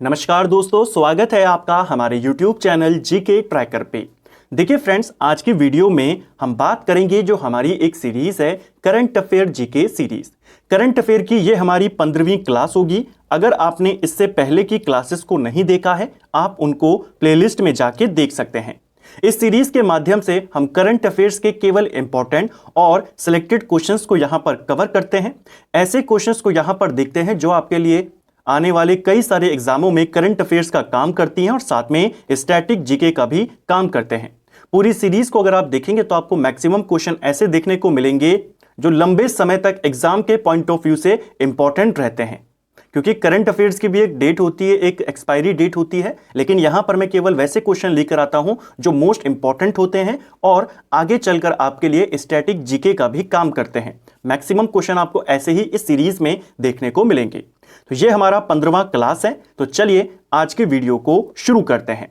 नमस्कार दोस्तों, स्वागत है आपका हमारे YouTube चैनल जीके ट्रैकर पे। देखिए फ्रेंड्स, आज की वीडियो में हम बात करेंगे जो हमारी एक सीरीज है current affair GK series. Current affair की ये हमारी 15वीं क्लास होगी। अगर आपने इससे पहले की क्लासेस को नहीं देखा है, आप उनको प्लेलिस्ट में जाके देख सकते हैं। इस सीरीज के माध्यम से हम करंट अफेयर्स के केवल इंपॉर्टेंट और सिलेक्टेड क्वेश्चंस को यहां पर कवर करते हैं। ऐसे क्वेश्चंस को यहां पर देखते हैं जो आपके लिए आने वाले कई सारे एग्जामों में करंट अफेयर्स का काम करती हैं और साथ में स्टैटिक जीके का भी काम करते हैं। पूरी सीरीज को अगर आप देखेंगे तो आपको मैक्सिमम क्वेश्चन ऐसे देखने को मिलेंगे जो लंबे समय तक एग्जाम के पॉइंट ऑफ व्यू से इंपॉर्टेंट रहते हैं, क्योंकि करंट अफेयर्स की भी एक डेट होती है, एक एक्सपायरी डेट होती है। लेकिन यहां पर मैं केवल वैसे क्वेश्चन लेकर आता हूं जो मोस्ट इंपॉर्टेंट होते हैं और आगे चलकर आपके लिए स्टैटिक जीके का भी काम करते हैं। मैक्सिमम क्वेश्चन आपको ऐसे ही इस सीरीज में देखने को मिलेंगे। तो ये हमारा 15वां क्लास है। तो चलिए आज के वीडियो को शुरू करते हैं।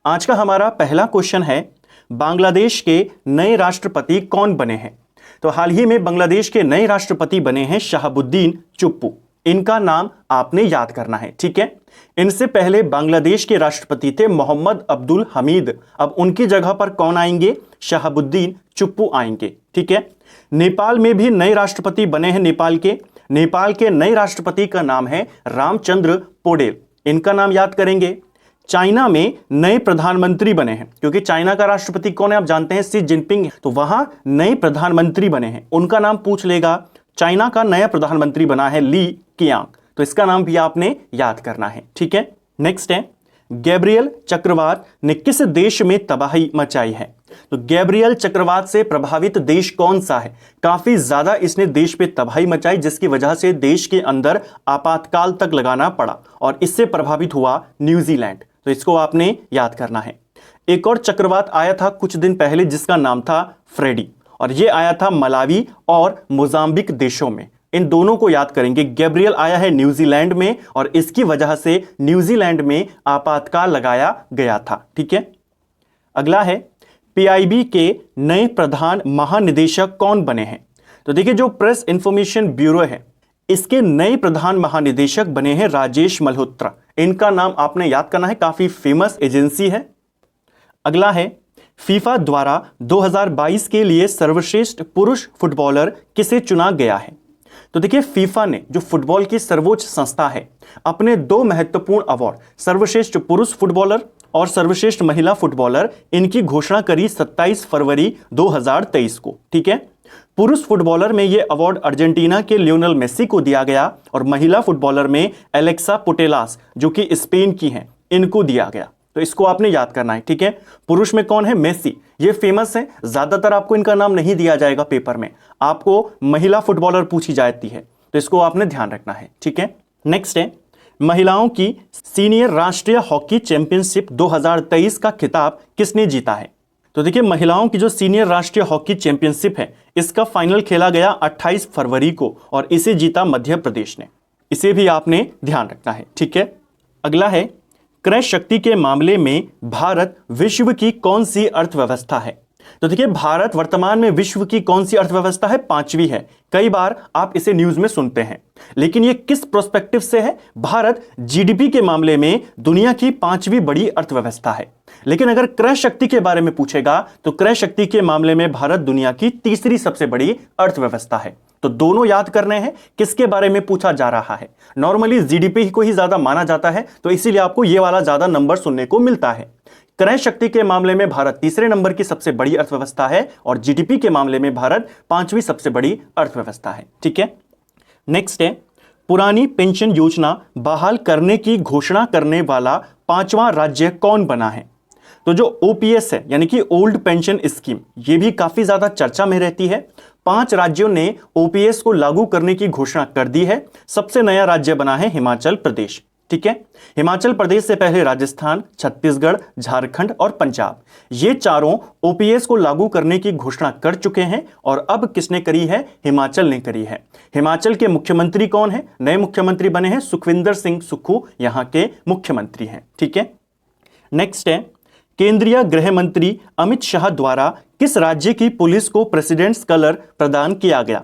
आज का हमारा पहला क्वेश्चन है, बांग्लादेश के नए राष्ट्रपति कौन बने हैं? तो हाल ही में बांग्लादेश के नए राष्ट्रपति बने हैं शहाबुद्दीन चुप्पू। इनका नाम आपने याद करना है, ठीक है। इनसे पहले बांग्लादेश के राष्ट्रपति थे मोहम्मद अब्दुल हमीद। अब उनकी जगह पर कौन आएंगे? शहाबुद्दीन चुप्पू आएंगे, ठीक है। नेपाल में भी नए राष्ट्रपति बने हैं। नेपाल के नए राष्ट्रपति का नाम है रामचंद्र पौडेल। इनका नाम याद करेंगे। चाइना में नए प्रधानमंत्री बने हैं, क्योंकि चाइना का राष्ट्रपति कौन है आप जानते हैं, शी जिनपिंग। तो वहां नए प्रधानमंत्री बने हैं, उनका नाम पूछ लेगा। चाइना का नया प्रधानमंत्री बना है ली कियांग, तो इसका नाम भी आपने याद करना है, ठीक है। नेक्स्ट है, गैब्रियल चक्रवात ने किस देश में तबाही मचाई है? तो गैब्रियल चक्रवात से प्रभावित देश कौन सा है? काफी ज्यादा इसने देश पे तबाही मचाई, जिसकी वजह से देश के अंदर आपातकाल तक लगाना पड़ा और इससे प्रभावित हुआ न्यूजीलैंड। तो इसको आपने याद करना है। एक और चक्रवात आया था कुछ दिन पहले जिसका नाम था फ्रेडी, और यह आया था मलावी और मोजाम्बिक देशों में। इन दोनों को याद करेंगे। गैब्रियल आया है न्यूजीलैंड में और इसकी वजह से न्यूजीलैंड में आपातकाल लगाया गया था, ठीक है। अगला है, पीआईबी के नए प्रधान महानिदेशक कौन बने हैं? तो देखिए, जो प्रेस इंफॉर्मेशन ब्यूरो है इसके नए प्रधान महानिदेशक बने हैं राजेश मल्होत्रा। इनका नाम आपने याद करना है, काफी फेमस एजेंसी है। अगला है, फीफा द्वारा 2022 के लिए सर्वश्रेष्ठ पुरुष फुटबॉलर किसे चुना गया है? तो देखिए, फीफा ने, जो फुटबॉल की सर्वोच्च संस्था है, अपने दो महत्वपूर्ण अवार्ड, सर्वश्रेष्ठ पुरुष फुटबॉलर और सर्वश्रेष्ठ महिला फुटबॉलर, इनकी घोषणा करी 27 फरवरी 2023 को, ठीक है। पुरुष फुटबॉलर में यह अवार्ड अर्जेंटीना के लियोनेल मेसी को दिया गया और महिला फुटबॉलर में एलेक्सा पुटेलास, जो कि स्पेन की हैं, इनको दिया गया। तो इसको आपने याद करना है, ठीक है। पुरुष में कौन है? मेसी। ये फेमस है, ज्यादातर आपको इनका नाम नहीं दिया जाएगा पेपर में, आपको महिला फुटबॉलर पूछी जाती है, तो इसको आपने ध्यान रखना है, ठीक है। नेक्स्ट है, महिलाओं की सीनियर राष्ट्रीय हॉकी चैंपियनशिप 2023 का खिताब किसने जीता है? तो देखिए, महिलाओं की जो सीनियर राष्ट्रीय हॉकी चैंपियनशिप है, इसका फाइनल खेला गया 28 फरवरी को और इसे जीता मध्य प्रदेश ने। इसे भी आपने ध्यान रखना है, ठीक है। अगला है, क्रय शक्ति के मामले में भारत विश्व की कौन सी अर्थव्यवस्था है? तो देखिए, भारत वर्तमान में विश्व की कौन सी अर्थव्यवस्था है? 5वीं है। कई बार आप इसे न्यूज में सुनते हैं, लेकिन ये किस प्रोस्पेक्टिव से है? भारत जीडीपी के मामले में दुनिया की 5वीं बड़ी अर्थव्यवस्था है। लेकिन अगर क्रय शक्ति के बारे में पूछेगा तो क्रय शक्ति के मामले में भारत दुनिया की 3री सबसे बड़ी अर्थव्यवस्था है। तो दोनों याद करने हैं, किसके बारे में पूछा जा रहा है। नॉर्मली जीडीपी को ही ज्यादा माना जाता है, तो इसीलिए आपको ये वाला ज्यादा नंबर सुनने को मिलता है। क्रय शक्ति के मामले में भारत 3रे नंबर की सबसे बड़ी अर्थव्यवस्था है और जीडीपी के मामले में भारत 5वीं सबसे बड़ी अर्थव्यवस्था है, ठीक है। नेक्स्ट है, पुरानी पेंशन योजना बहाल करने की घोषणा करने वाला 5वां राज्य कौन बना है? तो जो ओपीएस है, यानी कि ओल्ड पेंशन स्कीम, ये भी काफी ज्यादा चर्चा में रहती है। 5 राज्यों ने ओपीएस को लागू करने की घोषणा कर दी है। सबसे नया राज्य बना है हिमाचल प्रदेश, ठीक है। हिमाचल प्रदेश से पहले राजस्थान, छत्तीसगढ़, झारखंड और पंजाब, ये चारों ओपीएस को लागू करने की घोषणा कर चुके हैं और अब किसने करी है? हिमाचल ने करी है। हिमाचल के मुख्यमंत्री कौन है? नए मुख्यमंत्री बने हैं सुखविंदर सिंह सुक्खू, यहां के मुख्यमंत्री हैं, ठीक है। नेक्स्ट है, केंद्रीय गृह मंत्री अमित शाह द्वारा किस राज्य की पुलिस को प्रेसिडेंट्स कलर प्रदान किया गया?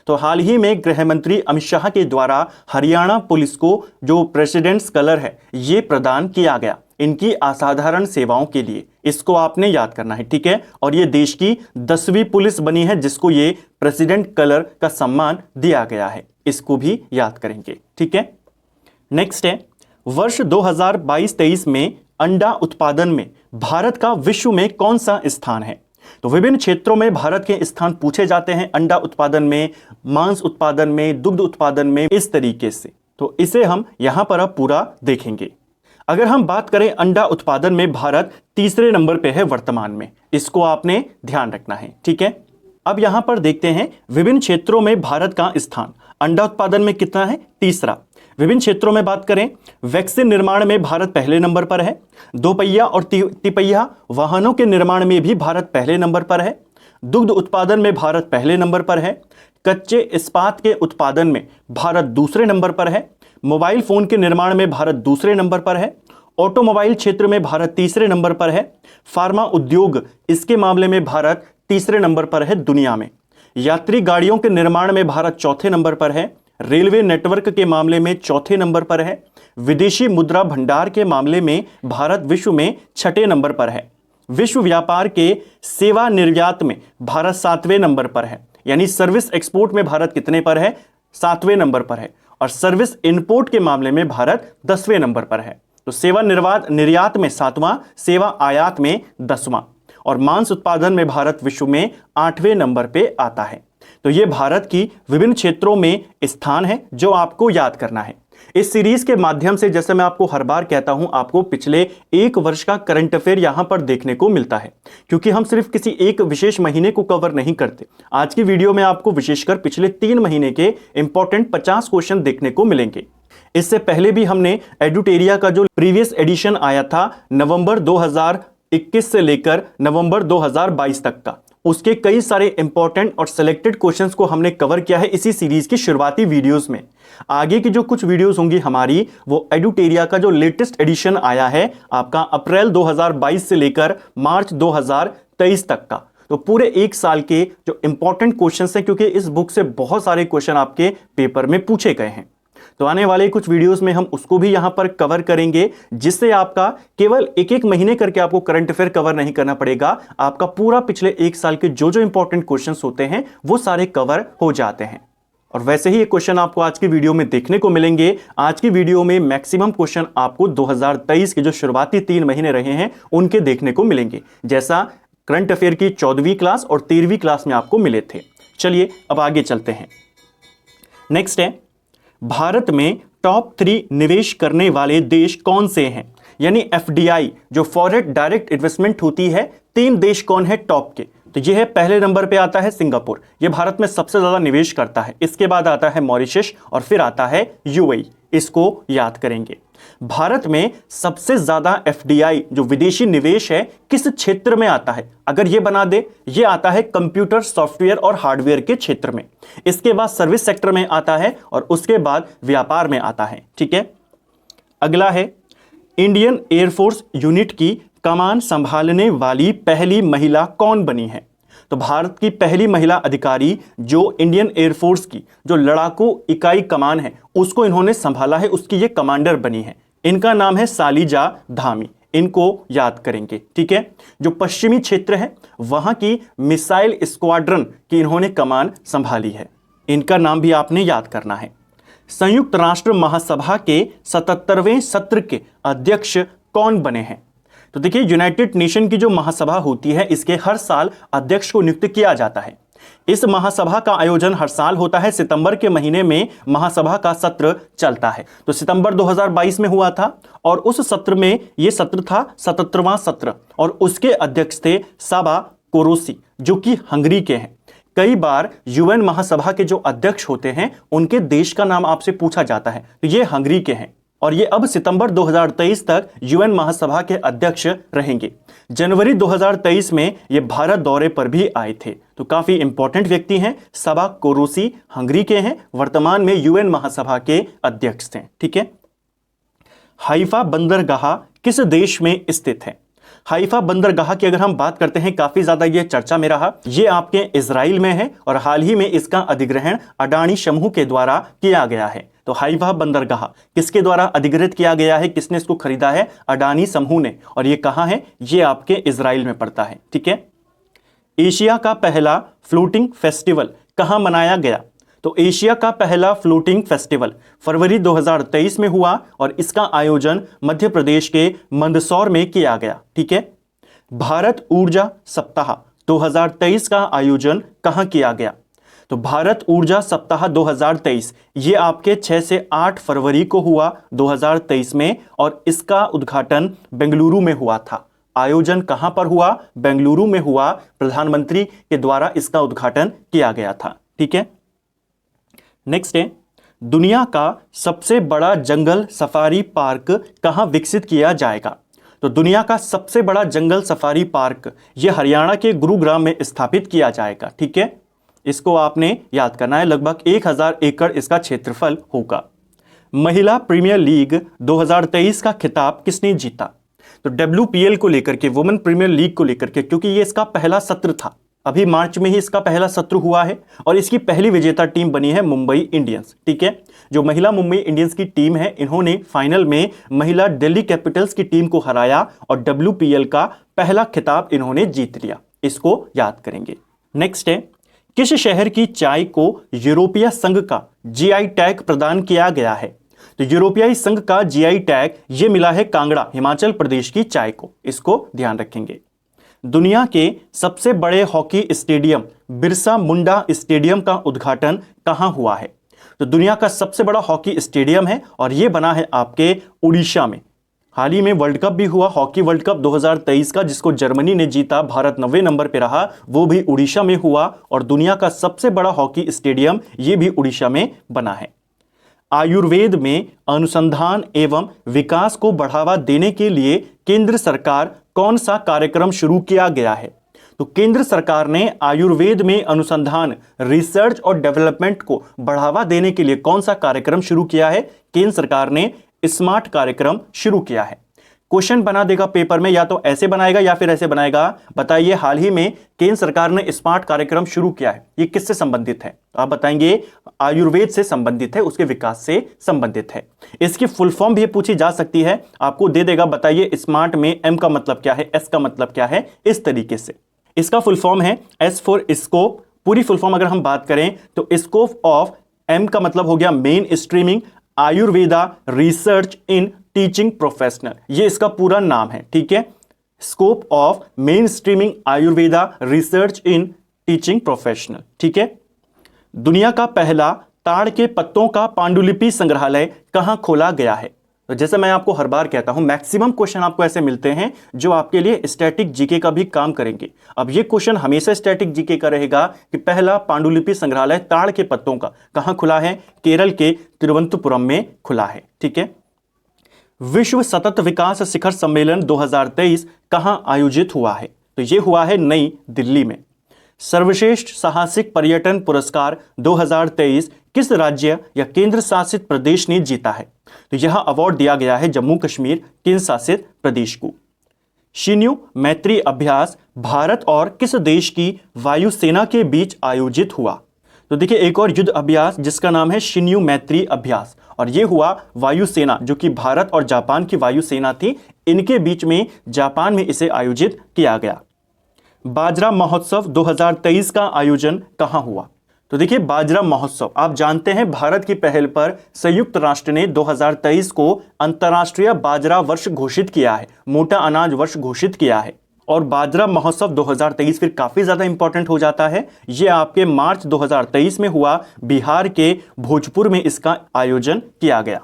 तो हाल ही में गृह मंत्री अमित शाह के द्वारा हरियाणा पुलिस को जो प्रेसिडेंट्स कलर है ये प्रदान किया गया इनकी असाधारण सेवाओं के लिए। इसको आपने याद करना है, ठीक है। और ये देश की 10वीं पुलिस बनी है जिसको ये प्रेसिडेंट कलर का सम्मान दिया गया है, इसको भी याद करेंगे, ठीक है। नेक्स्ट है, वर्ष 2022-23 में अंडा उत्पादन में भारत का विश्व में कौन सा स्थान है? तो विभिन्न क्षेत्रों में भारत के स्थान पूछे जाते हैं, अंडा उत्पादन में, मांस उत्पादन में, दुग्ध उत्पादन में, इस तरीके से। तो इसे हम यहां पर अब पूरा देखेंगे। अगर हम बात करें अंडा उत्पादन में, भारत तीसरे नंबर पे है वर्तमान में, इसको आपने ध्यान रखना है, ठीक है। अब यहां पर देखते हैं विभिन्न क्षेत्रों में भारत का स्थान। अंडा उत्पादन में कितना है? तीसरा। विभिन्न क्षेत्रों में बात करें, वैक्सीन निर्माण में भारत पहले नंबर पर है। दोपहिया और तिपहिया वाहनों के निर्माण में भी भारत पहले नंबर पर है। दुग्ध उत्पादन में भारत पहले नंबर पर है। कच्चे इस्पात के उत्पादन में भारत दूसरे नंबर पर है। मोबाइल फोन के निर्माण में भारत दूसरे नंबर पर है। ऑटोमोबाइल क्षेत्र में भारत तीसरे नंबर पर है। फार्मा उद्योग, इसके मामले में भारत तीसरे नंबर पर है दुनिया में। यात्री गाड़ियों के निर्माण में भारत चौथे नंबर पर है। रेलवे नेटवर्क के मामले में चौथे नंबर पर है। विदेशी मुद्रा भंडार के मामले में भारत विश्व में छठे नंबर पर है। विश्व व्यापार के सेवा निर्यात में भारत 7वें नंबर पर है, यानी सर्विस एक्सपोर्ट में भारत कितने पर है? 7वें नंबर पर है। और सर्विस इंपोर्ट के मामले में भारत 10वें नंबर पर है। तो सेवा निर्यात में 7वां, सेवा आयात में 10वां, और मांस उत्पादन में भारत विश्व में 8वें नंबर पे आता है। तो ये भारत की विभिन्न क्षेत्रों में स्थान है जो आपको याद करना है। इस सीरीज के माध्यम से, जैसे मैं आपको हर बार कहता हूं, आपको पिछले एक वर्ष का करंट अफेयर यहां पर देखने को मिलता है, क्योंकि हम सिर्फ किसी एक विशेष महीने को कवर नहीं करते। आज की वीडियो में आपको विशेषकर पिछले 3 महीने के इंपॉर्टेंट 50 क्वेश्चन देखने को मिलेंगे। इससे पहले भी हमने एडुटेरिया का जो प्रीवियस एडिशन आया था नवंबर 2021 से लेकर नवंबर 2022 तक का, उसके कई सारे इंपॉर्टेंट और सिलेक्टेड क्वेश्चंस को हमने कवर किया है इसी सीरीज की शुरुआती वीडियोस में। आगे की जो कुछ वीडियोस होंगी हमारी, वो एडुटेरिया का जो लेटेस्ट एडिशन आया है आपका अप्रैल 2022 से लेकर मार्च 2023 तक का। तो पूरे एक साल के जो इंपॉर्टेंट क्वेश्चंस हैं, क्योंकि इस बुक से बहुत सारे क्वेश्चन आपके पेपर में पूछे गए हैं, तो आने वाले कुछ वीडियोस में हम उसको भी यहां पर कवर करेंगे, जिससे आपका केवल एक एक महीने करके आपको करंट अफेयर कवर नहीं करना पड़ेगा। आपका पूरा पिछले एक साल के जो जो इंपॉर्टेंट क्वेश्चंस होते हैं वो सारे कवर हो जाते हैं। और वैसे ही ये क्वेश्चन आपको आज की वीडियो में देखने को मिलेंगे। आज की वीडियो में मैक्सिमम क्वेश्चन आपको 2023 के जो शुरुआती 3 महीने रहे हैं उनके देखने को मिलेंगे, जैसा करंट अफेयर की 14वीं क्लास और 13वीं क्लास में आपको मिले थे। चलिए अब आगे चलते हैं। नेक्स्ट है, भारत में टॉप 3 निवेश करने वाले देश कौन से हैं? यानी एफडीआई जो फॉरेन डायरेक्ट इन्वेस्टमेंट होती है, 3 देश कौन है टॉप के? तो यह है, पहले नंबर पे आता है सिंगापुर, यह भारत में सबसे ज्यादा निवेश करता है। इसके बाद आता है मॉरिशस और फिर आता है यूएई, इसको याद करेंगे। भारत में सबसे ज्यादा एफडीआई जो विदेशी निवेश है किस क्षेत्र में आता है? अगर ये बना दे, ये आता है कंप्यूटर, सॉफ्टवेयर और हार्डवेयर के क्षेत्र में। इसके बाद सर्विस सेक्टर में आता है और उसके बाद व्यापार में आता है, ठीक है। अगला है, इंडियन एयरफोर्स यूनिट की कमान संभालने वाली पहली महिला कौन बनी है? तो भारत की पहली महिला अधिकारी जो इंडियन एयरफोर्स की जो लड़ाकू इकाई कमान है उसको इन्होंने संभाला है, उसकी ये कमांडर बनी है। इनका नाम है सालिजा धामी, इनको याद करेंगे, ठीक है। जो पश्चिमी क्षेत्र है वहां की मिसाइल स्क्वाड्रन की इन्होंने कमान संभाली है, इनका नाम भी आपने याद करना है। संयुक्त राष्ट्र महासभा के 77वें सत्र के अध्यक्ष कौन बने हैं? तो देखिए, यूनाइटेड नेशन की जो महासभा होती है इसके हर साल अध्यक्ष को नियुक्त किया जाता है। इस महासभा का आयोजन हर साल होता है, सितंबर के महीने में महासभा का सत्र चलता है। तो सितंबर 2022 में हुआ था और उस सत्र में यह सत्र था 77वां सत्र, और उसके अध्यक्ष थे साबा कोरोसी जो कि हंगरी के हैं। कई बार यूएन महासभा के जो अध्यक्ष होते हैं उनके देश का नाम आपसे पूछा जाता है, तो ये हंगरी के हैं और ये अब सितंबर 2023 तक यूएन महासभा के अध्यक्ष रहेंगे। जनवरी 2023 में ये भारत दौरे पर भी आए थे, तो काफी इंपॉर्टेंट व्यक्ति हैं। साबा कोरोसी हंगरी के हैं, वर्तमान में यूएन महासभा के अध्यक्ष हैं, ठीक है। हाइफा बंदरगाह किस देश में स्थित है? हाइफा बंदरगाह की अगर हम बात करते हैं, काफी ज्यादा ये चर्चा में रहा। ये आपके इजराइल में है और हाल ही में इसका अधिग्रहण अडानी समूह के द्वारा किया गया है। तो हाइफा बंदरगाह किसके द्वारा अधिग्रहित किया गया है, किसने इसको खरीदा है? अडानी समूह ने। और ये कहां है? ये आपके इजराइल में पड़ता है। ठीक है। एशिया का पहला फ्लोटिंग फेस्टिवल कहां मनाया गया? तो एशिया का पहला फ्लोटिंग फेस्टिवल फरवरी 2023 में हुआ और इसका आयोजन मध्य प्रदेश के मंदसौर में किया गया। ठीक है। भारत ऊर्जा सप्ताह 2023 का आयोजन कहां किया गया? तो भारत ऊर्जा सप्ताह 2023 ये आपके 6 से 8 फरवरी को हुआ 2023 में और इसका उद्घाटन बेंगलुरु में हुआ था। आयोजन कहां पर हुआ? बेंगलुरु में हुआ। प्रधानमंत्री के द्वारा इसका उद्घाटन किया गया था। ठीक है। नेक्स्ट है, दुनिया का सबसे बड़ा जंगल सफारी पार्क कहां विकसित किया जाएगा? तो दुनिया का सबसे बड़ा जंगल सफारी पार्क यह हरियाणा के गुरुग्राम में स्थापित किया जाएगा। ठीक है। इसको आपने याद करना है। लगभग 1000 एकड़ इसका क्षेत्रफल होगा। महिला प्रीमियर लीग 2023 का खिताब किसने जीता? तो WPL को लेकर के, वुमेन प्रीमियर लीग को लेकर के, क्योंकि ये इसका पहला सत्र था, अभी मार्च में ही इसका पहला सत्र हुआ है और इसकी पहली विजेता टीम बनी है मुंबई इंडियंस। ठीक है। जो महिला मुंबई इंडियंस की टीम है, इन्होंने फाइनल में महिला दिल्ली कैपिटल्स की टीम को हराया और WPL का पहला खिताब इन्होंने जीत लिया। इसको याद करेंगे। नेक्स्ट है, किस शहर की चाय को यूरोपीय संघ का GI टैग प्रदान किया गया है? तो यूरोपीय संघ का GI टैग ये मिला है कांगड़ा हिमाचल प्रदेश की चाय को। इसको ध्यान रखेंगे। दुनिया के सबसे बड़े hockey stadium Birsa Munda stadium का उद्घाटन कहां हुआ है? तो दुनिया का सबसे बड़ा हॉकी स्टेडियम है और यह बना है आपके उड़ीसा में। हाल ही में वर्ल्ड कप भी हुआ, हॉकी वर्ल्ड कप 2023 का, जिसको जर्मनी ने जीता। भारत 90 नंबर पे रहा, वो भी उड़ीसा में हुआ और दुनिया का सबसे बड़ा हॉकी स्टेडियम ये भी उड़ीसा में बना है। आयुर्वेद में अनुसंधान एवं विकास को बढ़ावा देने के लिए केंद्र सरकार कौन सा कार्यक्रम शुरू किया गया है? तो केंद्र सरकार ने आयुर्वेद में अनुसंधान, रिसर्च और डेवलपमेंट को बढ़ावा देने के लिए कौन सा कार्यक्रम शुरू किया है? केंद्र सरकार ने स्मार्ट कार्यक्रम शुरू किया है। क्वेश्चन बना देगा पेपर में, या तो ऐसे बनाएगा या फिर ऐसे बनाएगा। बताइए, हाल ही में केंद्र सरकार ने स्मार्ट कार्यक्रम शुरू किया है, ये किससे संबंधित है? आप बताएंगे आयुर्वेद से संबंधित है, उसके विकास से संबंधित है। इसकी फुल फॉर्म भी पूछी जा सकती है, आपको दे देगा। बताइए स्मार्ट में M का मतलब क्या है, S का मतलब क्या है, इस तरीके से। इसका फुल फॉर्म है S फॉर स्कोप। पूरी फुल फॉर्म अगर हम बात करें तो स्कोप ऑफ, M का मतलब हो गया main streaming Ayurveda research in teaching professional, ये इसका पूरा नाम है। ठीक है। Scope of main streaming Ayurveda research in teaching professional. ठीक है। दुनिया का पहला ताड़ के पत्तों का पांडुलिपि संग्रहालय कहां खोला गया है? तो जैसे मैं आपको हर बार कहता हूं, मैक्सिमम क्वेश्चन आपको ऐसे मिलते हैं जो आपके लिए स्टैटिक जीके का भी काम करेंगे। अब ये क्वेश्चन हमेशा स्टैटिक जीके का रहेगा कि पहला पांडुलिपि संग्रहालय ताड़ के पत्तों का कहां खुला है? केरल के तिरुवनंतपुरम में खुला है। ठीक है। विश्व सतत विकास शिखर सम्मेलन 2023 कहां आयोजित हुआ है? तो यह हुआ है नई दिल्ली में। सर्वश्रेष्ठ साहसिक पर्यटन पुरस्कार 2023 किस राज्य या केंद्र शासित प्रदेश ने जीता है? तो यह अवार्ड दिया गया है जम्मू कश्मीर केंद्र शासित प्रदेश को। शिन्यू मैत्री अभ्यास भारत और किस देश की वायुसेना के बीच आयोजित हुआ? तो देखिए, एक और युद्ध अभ्यास जिसका नाम है शिन्यू मैत्री अभ्यास, और यह हुआ वायुसेना, जो कि भारत और जापान की वायुसेना थी, इनके बीच में जापान में इसे आयोजित किया गया। बाजरा महोत्सव 2023 का आयोजन कहां हुआ? तो देखिए, बाजरा महोत्सव आप जानते हैं, भारत की पहल पर संयुक्त राष्ट्र ने 2023 को अंतर्राष्ट्रीय बाजरा वर्ष घोषित किया है, मोटा अनाज वर्ष घोषित किया है। और बाजरा महोत्सव 2023 फिर काफी ज्यादा इंपॉर्टेंट हो जाता है। यह आपके मार्च 2023 में हुआ, बिहार के भोजपुर में इसका आयोजन किया गया।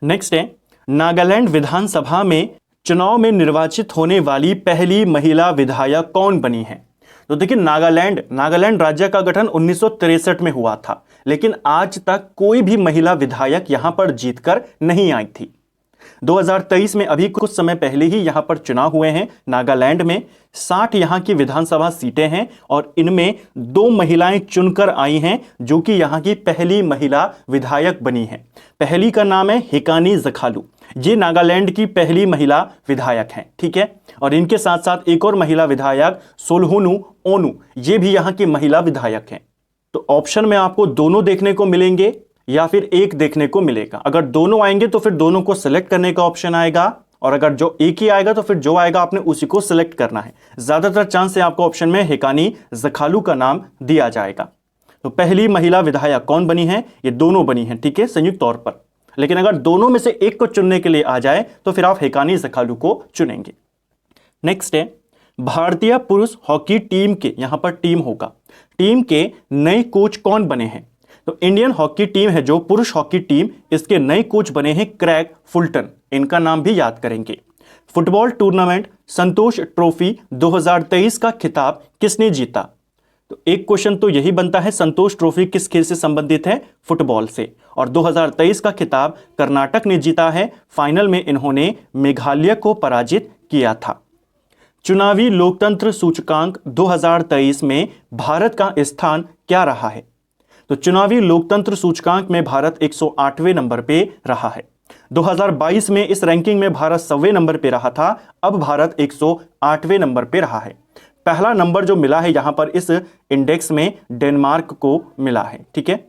नेक्स्ट है, नागालैंड विधानसभा में चुनाव में निर्वाचित होने वाली पहली महिला विधायक कौन बनी है? तो देखिए, नागालैंड राज्य का गठन 1963 में हुआ था, लेकिन आज तक कोई भी महिला विधायक यहां पर जीतकर नहीं आई थी। 2023 में अभी कुछ समय पहले ही यहां पर चुनाव हुए हैं। नागालैंड में 60 यहां की विधानसभा सीटें हैं और इनमें 2 महिलाएं चुनकर आई हैं, जो कि यहां की पहली महिला विधायक बनी हैं। पहली का नाम है हिकानी जखालू। ये नागालैंड की पहली महिला विधायक हैं, ठीक है। और इनके साथ साथ एक और महिला विधायक सोल्हुनु ओनु, ये भी यहाँ की महिला विधायक हैं। तो ऑप्शन में आपको दोनों देखने को मिलेंगे या फिर एक देखने को मिलेगा। अगर दोनों आएंगे तो फिर दोनों को सिलेक्ट करने का ऑप्शन आएगा, और अगर जो एक ही आएगा तो फिर जो आएगा आपने उसी को सिलेक्ट करना है। ज्यादातर चांस है आपको ऑप्शन में हिकानी जखालू का नाम दिया जाएगा। तो पहली महिला विधायक कौन बनी है? ये दोनों बनी हैं, ठीक है, संयुक्त तौर पर। लेकिन अगर दोनों में से एक को चुनने के लिए आ जाए तो फिर आप हिकानी जखालू को चुनेंगे। नेक्स्ट है भारतीय पुरुष हॉकी टीम के, यहां पर टीम होगा, टीम के नए कोच कौन बने हैं? तो इंडियन हॉकी टीम है जो पुरुष हॉकी टीम, इसके नए कोच बने हैं क्रेग फुलटन, इनका नाम भी याद करेंगे। फुटबॉल टूर्नामेंट संतोष ट्रॉफी 2023 का खिताब किसने जीता? तो एक क्वेश्चन तो यही बनता है, संतोष ट्रॉफी किस खेल से संबंधित है? फुटबॉल से। और 2023 का खिताब कर्नाटक ने जीता है, फाइनल में इन्होंने मेघालय को पराजित किया था। चुनावी लोकतंत्र सूचकांक 2023 में भारत का स्थान क्या रहा है? तो चुनावी लोकतंत्र सूचकांक में भारत 108वें नंबर पे रहा है। 2022 में इस रैंकिंग में भारत 100वें नंबर पे रहा था, अब भारत 108वें नंबर पे रहा है। पहला नंबर जो मिला है यहां पर इस इंडेक्स में डेनमार्क को मिला है, ठीक है।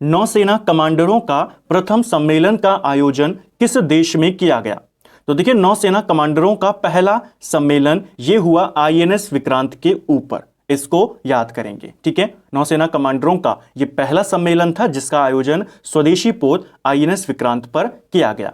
नौसेना कमांडरों का प्रथम सम्मेलन का आयोजन किस देश में किया गया? तो देखिए नौसेना कमांडरों का पहला सम्मेलन यह हुआ आईएनएस विक्रांत के ऊपर, इसको याद करेंगे, ठीक है। नौसेना कमांडरों का यह पहला सम्मेलन था जिसका आयोजन स्वदेशी पोत आईएनएस विक्रांत पर किया गया।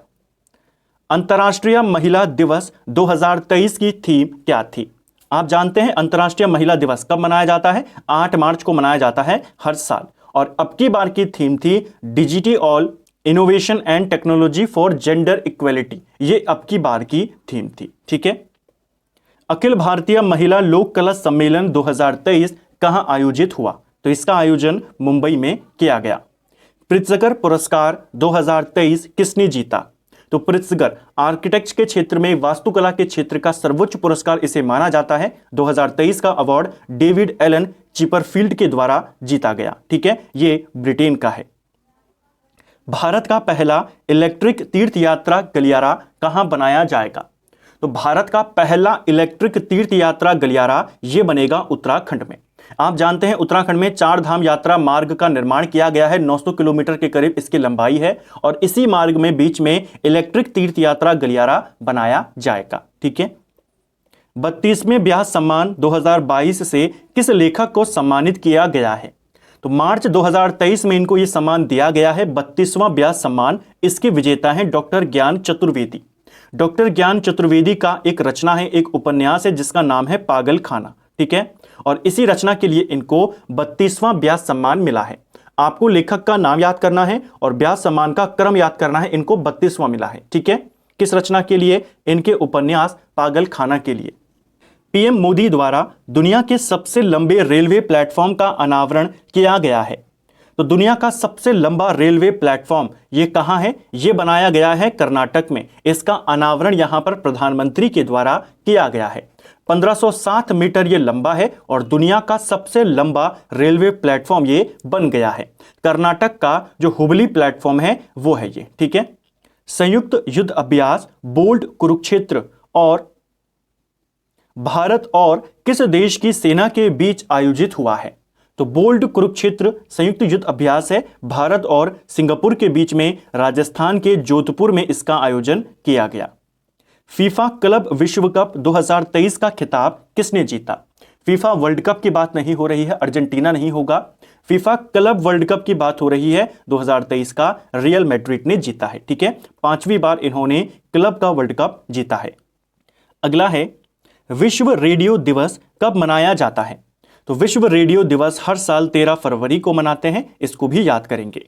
अंतर्राष्ट्रीय महिला दिवस 2023 की थीम क्या थी? आप जानते हैं अंतर्राष्ट्रीय महिला दिवस कब मनाया जाता है? 8 मार्च को मनाया जाता है हर साल, और अब की बार की थीम थी digital innovation and technology for gender equality, ये अब की बार की थीम थी, ठीक है। अखिल भारतीय महिला लोक कला सम्मेलन 2023 कहां आयोजित हुआ? तो इसका आयोजन मुंबई में किया गया। प्रित्जकर पुरस्कार 2023 किसने जीता? तो प्रित्जकर आर्किटेक्ट के क्षेत्र में, वास्तुकला के क्षेत्र का सर्वोच्च पुरस्कार इसे माना जाता है। 2023 का अवार्ड डेविड एलन चिपरफील्ड के द्वारा जीता गया, ठीक है, ये ब्रिटेन का है। भारत का पहला इलेक्ट्रिक तीर्थ यात्रा गलियारा कहां बनाया जाएगा? तो भारत का पहला इलेक्ट्रिक तीर्थ यात्रा गलियारा यह बनेगा उत्तराखंड में। आप जानते हैं उत्तराखंड में 4 धाम यात्रा मार्ग का निर्माण किया गया है, 900 किलोमीटर के करीब इसकी लंबाई है, और इसी मार्ग में बीच में इलेक्ट्रिक तीर्थ यात्रा गलियारा बनाया जाएगा, ठीक है। 32वें व्यास सम्मान 2022 से किस लेखक को सम्मानित किया गया है? तो मार्च 2023 में इनको यह सम्मान दिया गया है, 32वां व्यास सम्मान। इसके विजेता हैं डॉक्टर ज्ञान चतुर्वेदी। डॉक्टर ज्ञान चतुर्वेदी का एक रचना है, एक उपन्यास है जिसका नाम है पागल खाना, ठीक है, और इसी रचना के लिए इनको 32वां व्यास सम्मान मिला है। आपको लेखक का नाम याद करना है और व्यास सम्मान का क्रम याद करना है, इनको 32वां मिला है, ठीक है। किस रचना के लिए? इनके उपन्यास पागल खाना के लिए। पीएम मोदी द्वारा दुनिया के सबसे लंबे रेलवे प्लेटफॉर्म का अनावरण किया गया है। तो दुनिया का सबसे लंबा रेलवे प्लेटफॉर्म ये कहां है? ये बनाया गया है कर्नाटक में। इसका अनावरण यहां पर प्रधानमंत्री के द्वारा किया गया है। 1507 मीटर ये लंबा है और दुनिया का सबसे लंबा रेलवे प्लेटफॉर्म ये बन गया है। कर्नाटक का जो हुबली प्लेटफॉर्म है वो है ये, ठीक है। संयुक्त युद्ध अभ्यास बोल्ड कुरुक्षेत्र और भारत और किस देश की सेना के बीच आयोजित हुआ है? तो बोल्ड कुरुक्षेत्र संयुक्त युद्ध अभ्यास है भारत और सिंगापुर के बीच में, राजस्थान के जोधपुर में इसका आयोजन किया गया। फीफा क्लब विश्व कप 2023 का खिताब किसने जीता? फीफा वर्ल्ड कप की बात नहीं हो रही है, अर्जेंटीना नहीं होगा। फीफा क्लब वर्ल्ड कप की बात हो रही है, 2023 का रियल मैड्रिड ने जीता है, ठीक है। 5वीं बार इन्होंने क्लब का वर्ल्ड कप जीता है। अगला है विश्व रेडियो दिवस कब मनाया जाता है? तो विश्व रेडियो दिवस हर साल 13 फरवरी को मनाते हैं, इसको भी याद करेंगे।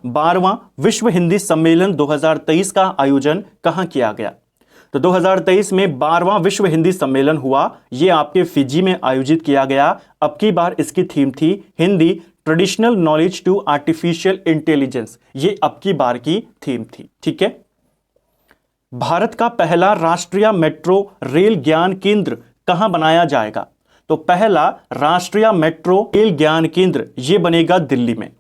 12वां विश्व हिंदी सम्मेलन 2023 का आयोजन कहां किया गया? तो 2023 में 12वां विश्व हिंदी सम्मेलन हुआ, यह आपके फिजी में आयोजित किया गया। अब की बार इसकी थीम थी Hindi traditional knowledge to artificial intelligence, ये अब की बार की थीम थी, ठीक है। भारत का पहला राष्ट्रीय मेट्रो रेल ज्ञान केंद्र कहां बनाया जाएगा? तो पहला राष्ट्रीय मेट्रो रेल ज्ञान केंद्र यह बनेगा दिल्ली में।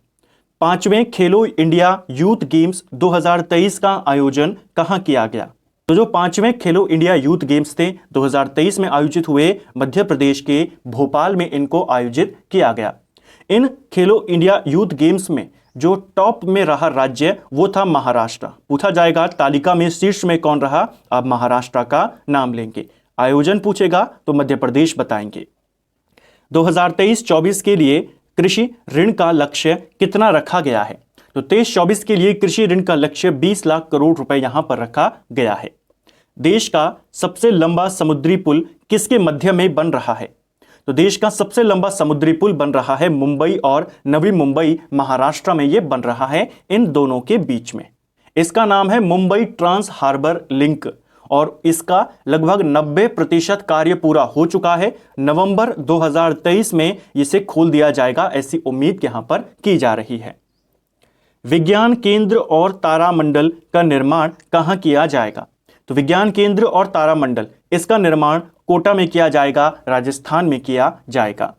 5वें खेलो इंडिया यूथ गेम्स 2023 का आयोजन कहां किया गया? तो जो 5वें खेलो इंडिया यूथ गेम्स थे 2023 में आयोजित हुए मध्य प्रदेश के भोपाल में इनको आयोजित किया गया। इन खेलो इंडिया यूथ गेम्स में जो टॉप में रहा राज्य वो था महाराष्ट्र। पूछा जाएगा तालिका में शीर्ष में कौन रहा, आप महाराष्ट्र का नाम लेंगे। आयोजन पूछेगा तो मध्य प्रदेश बताएंगे। 2023-24 के लिए कृषि ऋण का लक्ष्य कितना रखा गया है? तो 23-24 के लिए कृषि ऋण का लक्ष्य 20 लाख करोड़ रुपए यहां पर रखा गया है। देश का सबसे लंबा समुद्री पुल किसके मध्य में बन रहा है? तो देश का सबसे लंबा समुद्री पुल बन रहा है मुंबई और नवी मुंबई महाराष्ट्र में, यह बन रहा है इन दोनों के बीच में। इसका नाम है मुंबई ट्रांस हार्बर लिंक और इसका लगभग 90% कार्य पूरा हो चुका है। नवंबर 2023 में इसे खोल दिया जाएगा, ऐसी उम्मीद यहां पर की जा रही है। विज्ञान केंद्र और तारामंडल का निर्माण कहां किया जाएगा? तो विज्ञान केंद्र और तारामंडल इसका निर्माण कोटा में किया जाएगा, राजस्थान में किया जाएगा।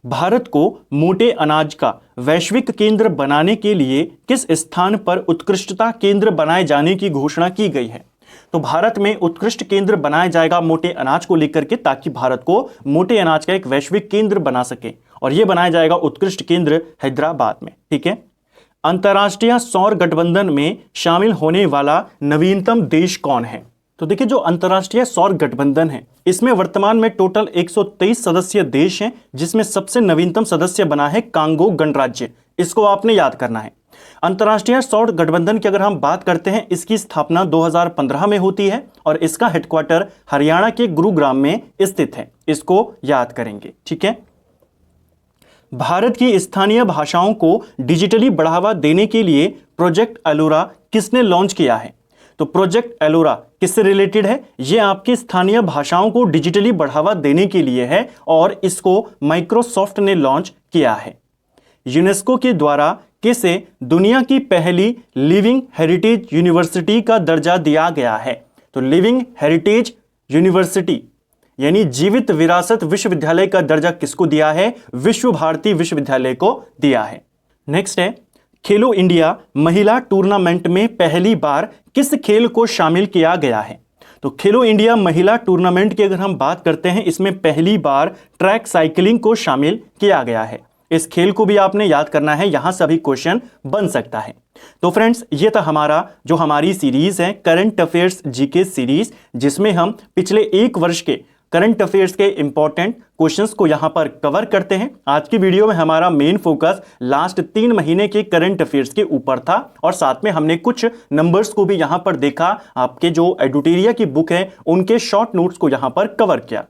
भारत को मोटे अनाज का वैश्विक केंद्र बनाने के लिए किस स्थान पर उत्कृष्टता केंद्र बनाए जाने की घोषणा की गई है? तो भारत में उत्कृष्ट केंद्र बनाया जाएगा मोटे अनाज को लेकर के, ताकि भारत को मोटे अनाज का एक वैश्विक केंद्र बना सके, और यह बनाया जाएगा उत्कृष्ट केंद्र हैदराबाद में। ठीक है। अंतर्राष्ट्रीय सौर गठबंधन में शामिल होने वाला नवीनतम देश कौन है? तो देखिए, जो अंतर्राष्ट्रीय सौर गठबंधन है इसमें वर्तमान में टोटल 123 सदस्यीय देश हैं, जिसमें सबसे नवीनतम सदस्य बना है कांगो गणराज्य। इसको आपने याद करना है। अंतर्राष्ट्रीय सौर गठबंधन की अगर हम बात करते हैं, इसकी स्थापना 2015 में होती है और इसका हेडक्वार्टर हरियाणा के गुरुग्राम में स्थित है। इसको याद करेंगे। ठीक है। भारत की स्थानीय भाषाओं को डिजिटली बढ़ावा देने के लिए प्रोजेक्ट एलोरा किसने लॉन्च किया है? तो प्रोजेक्ट एलोरा किससे रिलेटेड है? यह आपकी स्थानीय भाषाओं को डिजिटली बढ़ावा देने के लिए है और इसको माइक्रोसॉफ्ट ने लॉन्च किया है। यूनेस्को के द्वारा किसे दुनिया की पहली लिविंग हेरिटेज यूनिवर्सिटी का दर्जा दिया गया है? तो लिविंग हेरिटेज यूनिवर्सिटी यानी जीवित विरासत विश्वविद्यालय का दर्जा किसको दिया है? विश्व भारती विश्वविद्यालय को दिया है। नेक्स्ट है, खेलो इंडिया महिला टूर्नामेंट में पहली बार किस खेल को शामिल किया गया है? तो खेलो इंडिया महिला टूर्नामेंट की अगर हम बात करते हैं, इसमें पहली बार ट्रैक साइकिलिंग को शामिल किया गया है। इस खेल को भी आपने याद करना है, यहां से भी क्वेश्चन बन सकता है। तो फ्रेंड्स, ये था हमारी सीरीज है करंट अफेयर्स जीके सीरीज, जिसमें हम पिछले एक वर्ष के करंट अफेयर्स के इंपॉर्टेंट क्वेश्चंस को यहां पर कवर करते हैं। आज की वीडियो में हमारा मेन फोकस लास्ट 3 महीने के करंट अफेयर्स के ऊपर था और साथ में हमने कुछ नंबर्स को भी यहां पर देखा। आपके जो एडुटेरिया की बुक है उनके शॉर्ट नोट्स को यहां पर कवर किया।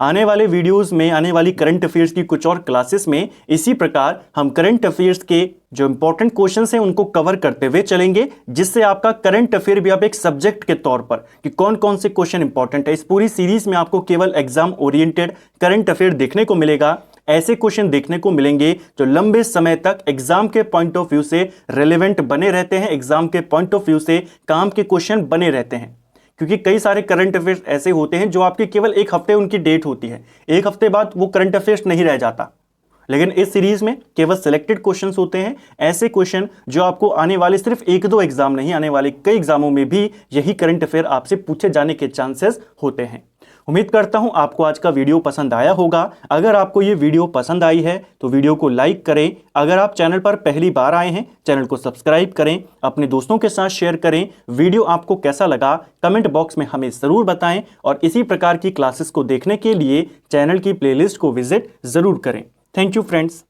आने वाले वीडियोस में, आने वाली करंट अफेयर्स की कुछ और क्लासेस में इसी प्रकार हम करंट अफेयर्स के जो इंपॉर्टेंट क्वेश्चंस हैं उनको कवर करते हुए चलेंगे, जिससे आपका करंट अफेयर भी आप एक सब्जेक्ट के तौर पर कि कौन कौन से क्वेश्चन इंपॉर्टेंट है। इस पूरी सीरीज में आपको केवल एग्जाम ओरिएंटेड करंट अफेयर देखने को मिलेगा। ऐसे क्वेश्चन देखने को मिलेंगे जो लंबे समय तक एग्जाम के पॉइंट ऑफ व्यू से रेलेवेंट बने रहते हैं, एग्जाम के पॉइंट ऑफ व्यू से काम के क्वेश्चन बने रहते हैं। क्योंकि कई सारे करंट अफेयर्स ऐसे होते हैं जो आपके केवल एक हफ्ते उनकी डेट होती है, एक हफ्ते बाद वो करंट अफेयर्स नहीं रह जाता। लेकिन इस सीरीज में केवल सिलेक्टेड क्वेश्चंस होते हैं, ऐसे क्वेश्चन जो आपको आने वाले सिर्फ 1-2 एग्जाम नहीं, आने वाले कई एग्जामों में भी यही करंट अफेयर आपसे पूछे जाने के चांसेस होते हैं। उम्मीद करता हूं आपको आज का वीडियो पसंद आया होगा। अगर आपको ये वीडियो पसंद आई है तो वीडियो को लाइक करें। अगर आप चैनल पर पहली बार आए हैं, चैनल को सब्सक्राइब करें, अपने दोस्तों के साथ शेयर करें। वीडियो आपको कैसा लगा कमेंट बॉक्स में हमें ज़रूर बताएं और इसी प्रकार की क्लासेस को देखने के लिए चैनल की प्लेलिस्ट को विजिट ज़रूर करें। Thank you friends.